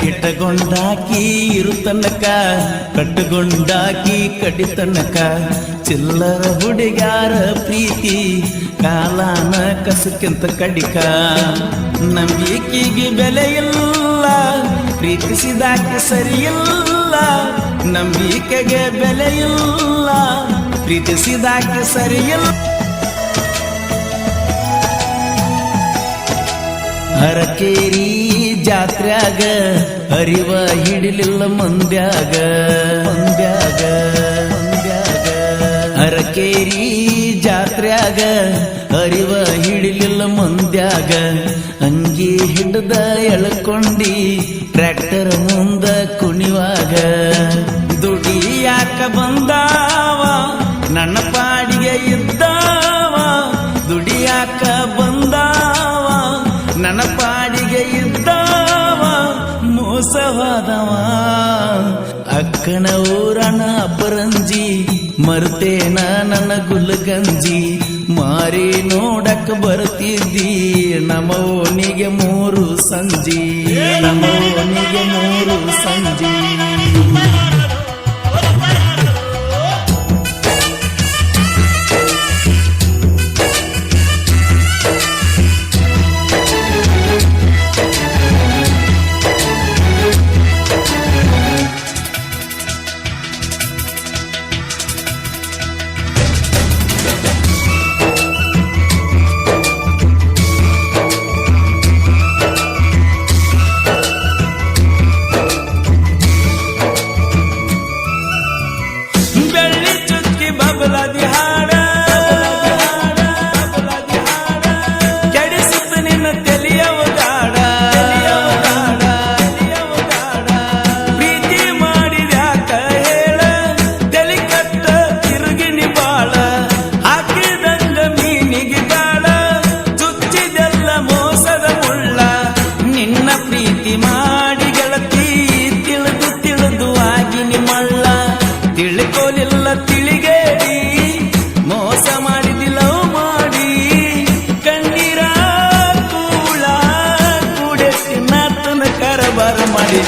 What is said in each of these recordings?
ಇಟ್ಟಗೊಂಡಾಕಿ ಇರುತನಕ ಕಟ್ಟಗೊಂಡಾಕಿ ಕಡಿತನಕ ಚಿಲ್ಲರ ಹುಡುಗಾರ ಪ್ರೀತಿ ಕಾಲಾನ ಕಸಕ್ಕಿಂತ ಕಡಿಕ ನಂಬಿಕೆಗೆ ಬೆಲೆ ಇಲ್ಲ ಪ್ರೀತಿಸಿದಾಕೆ ಸರಿಯಿಲ್ಲ ನಂಬಿಕೆಗೆ ಬೆಲೆ ಇಲ್ಲ ಪ್ರೀತಿಸಿದಾಕೆ ಸರಿಯಿಲ್ಲ ಹರಕೇರಿ ಜಾತ್ರ್ಯಾಗ ಹರಿವ ಹಿಡಿಲಿಲ್ಲ ಮಂದ್ಯಾಗ ಹರಕೇರಿ ಜಾತ್ರ್ಯಾಗ ಹರಿವ ಹಿಡಿಲಿಲ್ಲ ಮಂದ್ಯಾಗ ಅಂಗಿ ಹಿಡ್ದ ಎಳ್ಕೊಂಡಿ ಟ್ರ್ಯಾಕ್ಟರ್ ಮುಂದ ಕುಣಿವಾಗ ದುಡಿಯಾಕ ಬಂದಾವ ನನ್ನ ಪಾಡಿಗೆ ಇದ್ದಾವ ದುಡಿಯಾಕ ಬಂದಾವ ನನ್ನ ಪಾಡಿಗೆ ಇದ್ದಾವ ಮೋಸವಾದವ ಅಕ್ಕನ ಊರನ ಅಬ್ಬರಂಜಿ ಮರ್ತೇನ ನನ್ನ ಗುಲ್ಗಂಜಿ ಮಾರಿ ನೋಡಕ್ ಬರ್ತಿದ್ದಿ ನಮೋನಿಗೆ 3 ಸಂಜಿ ನಮೋನಿಗೆ 3 ಸಂಜಿ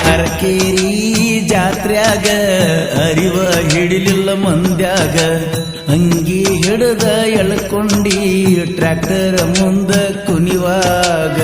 ಹರಕೇರಿ ಜಾತ್ರ್ಯಾಗ ಅರಿವ ಹಿಡಿಲಿಲ್ಲ ಮಂದ್ಯಾಗ ಅಂಗಿ ಹಿಡ್ದ ಎಳ್ಕೊಂಡಿ ಟ್ರ್ಯಾಕ್ಟರ್ ಮುಂದ ಕುಣಿವಾಗ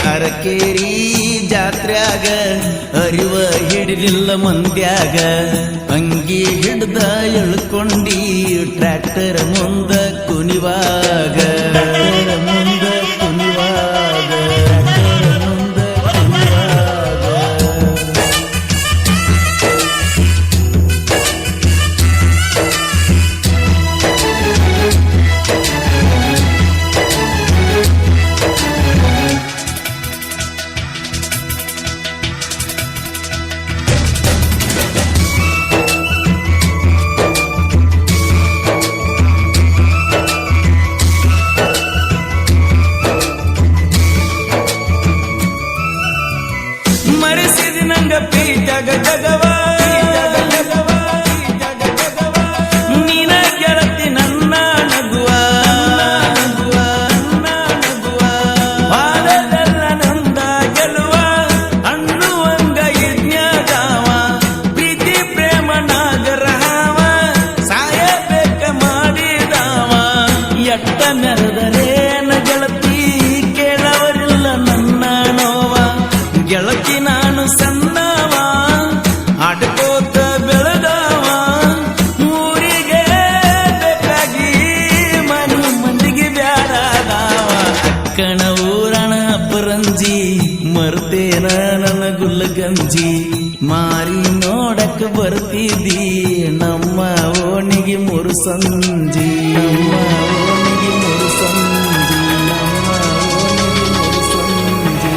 ಹರಕೇರಿ ಜಾತ್ರ್ಯಾಗ ಅರಿವ ಹಿಡಿಲಿಲ್ಲ ಮಂದ್ಯಾಗ ಅಂಗಿ ಹಿಡ್ದ ಎಳ್ಕೊಂಡಿ ಟ್ರ್ಯಾಕ್ಟರ್ ಮುಂದ ಕುಣಿವಾಗ ಮರ್ತೇನ ನನ್ನ ಗುಲ್ಲಗಂಜಿ ಮಾರಿ ನೋಡಕ್ ಬರ್ತಿದ್ದಿ ನಮ್ಮ ಓಣಿಗೆ ಮೂರು ಸಂಜಿ ನಮ್ಮ ಓಣಿಗೆ ಮೂರು ಸಂಜಿ ನಮ್ಮ ಓಣಿಗೆ ಮೂರು ಸಂಜಿ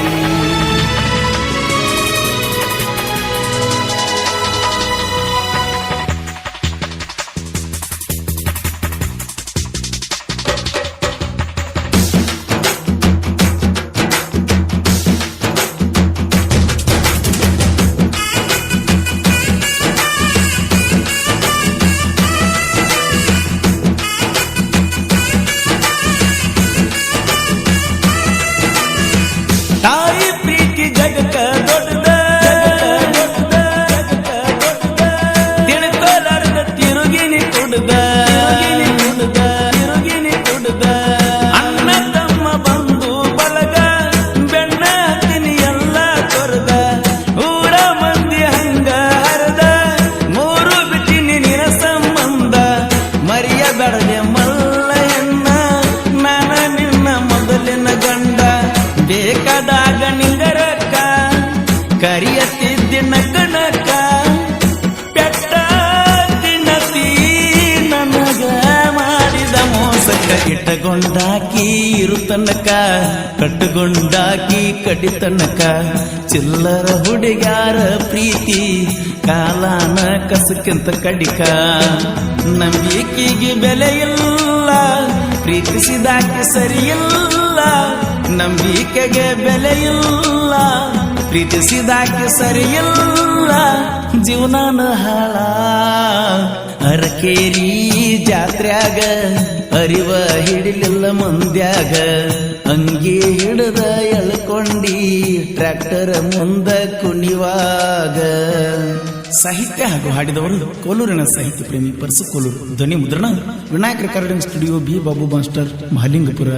ತಾಯಿ ಪ್ರೀತಿ ಜಗಕ್ಕ ದೊಡ್ಡದ ತಿಳ್ಕೊಲಾರ್ದ ತಿರುಗಿನಿ ಕುಡ್ದ ಅಣ್ಣ ತಮ್ಮ ಬಂದು ಬಳಗ ಬೆಣ್ಣ ಹತ್ತಿನಿ ಎಲ್ಲ ತೊರೆದ ಊರ ಮಂದಿ ಹಂಗ ಹರದ ಮೂರು ಬಿಟ್ಟಿನಿ ನಿನ ಸಂಬಂಧ ಮರಿಯ ಬೆಳದೆ ಮಲ್ಲ ಎನ್ನ ನಾನ ನಿನ್ನ ಮೊದಲಿನ ಗಂಡ ಬೇಕಾದಾಗ ನಿಂಗರಕ್ಕ ಕರಿಯತ್ತಿದ್ದಿನ ಕಣಕ ಪೆಟ್ಟ ತಿನ್ನತಿ ನನಗ ಮಾಡಿದ ಮೋಸಕ್ಕ ಇಟ್ಟಗೊಂಡಾಕಿ ಇರುತನಕ ಕಟ್ಟುಗೊಂಡಾಕಿ ಕಡಿತನಕ ಚಿಲ್ಲರ ಹುಡುಗಾರ ಪ್ರೀತಿ ಕಾಲಾನ ಕಸಕ್ಕಿಂತ ಕಡಿಕ ನಂಬಿಕೆಗೆ ಬೆಲೆ ಇಲ್ಲ ಪ್ರೀತಿಸಿದಾಕಿ ಸರಿಯಿಲ್ಲ ನಂಬಿಕೆಗೆ ಬೆಲೆ ಇಲ್ಲ ಪ್ರೀತಿಸಿದಾಕಿ ಸರಿಯಿಲ್ಲ ಜೀವನಾನ ಹಾಳ ಅರಕೇರಿ ಜಾತ್ರ್ಯಾಗ ಅರಿವ ಹಿಡಿಲಿಲ್ಲ ಮಂದ್ಯಾಗ ಅಂಗಿ ಹಿಡಿದ ಎಳ್ಕೊಂಡಿ ಟ್ರ್ಯಾಕ್ಟರ್ ಮುಂದ ಕುಣಿವಾಗ ಸಾಹಿತ್ಯ ಹಾಗೂ ಹಾಡಿದವರು ಕೋಲೂರಿನ ಸಾಹಿತ್ಯ ಪ್ರೇಮಿ ಪರ್ಸು ಕೋಲೂರು ಧ್ವನಿ ಮುದ್ರಣ Vinayaka recording studio B Babu master Mahalingapura.